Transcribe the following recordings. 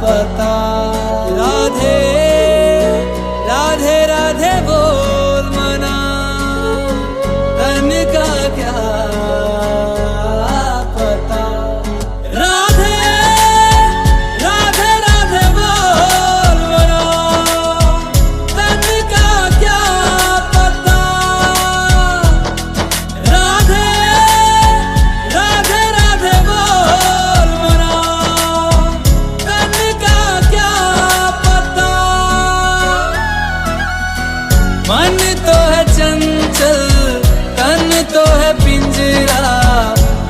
पता। राधे राधे राधे बोल मना, तन का क्या पता। राधे राधे राधे बोल मना, तन का क्या पता। राधे राधे राधे बोल मना, तन का क्या पता। मन तो है चंचल, तन तो है पिंजरा,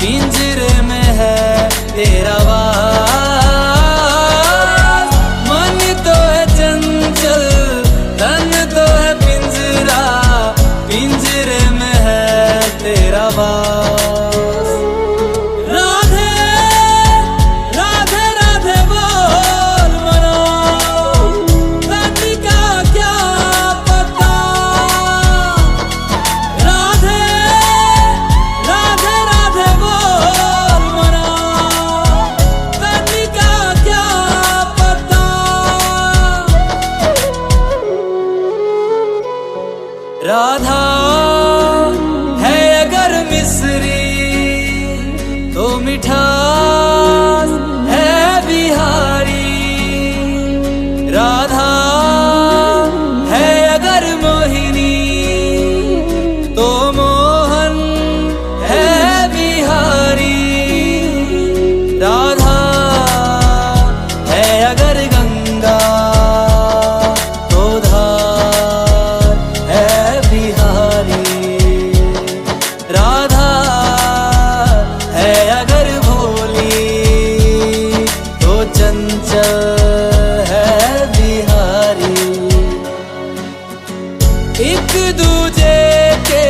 पिंजरे में है तेरा वास। मन तो है चंचल, तन तो है पिंजरा, पिंजरे में है तेरा वास। राधे राधे राधे बोल मना, तन का क्या पता। राधे राधे राधे बोल मना, तन का क्या पता। राधा है अगर मिस्री तो मिठास है बिहारी। राधा है अगर मोहिनी तो मोहन है बिहारी। राधा है अगर गंगा तो धार है बिहारी। राधा है अगर भोली तो चंचल है बिहारी। एक दूजे के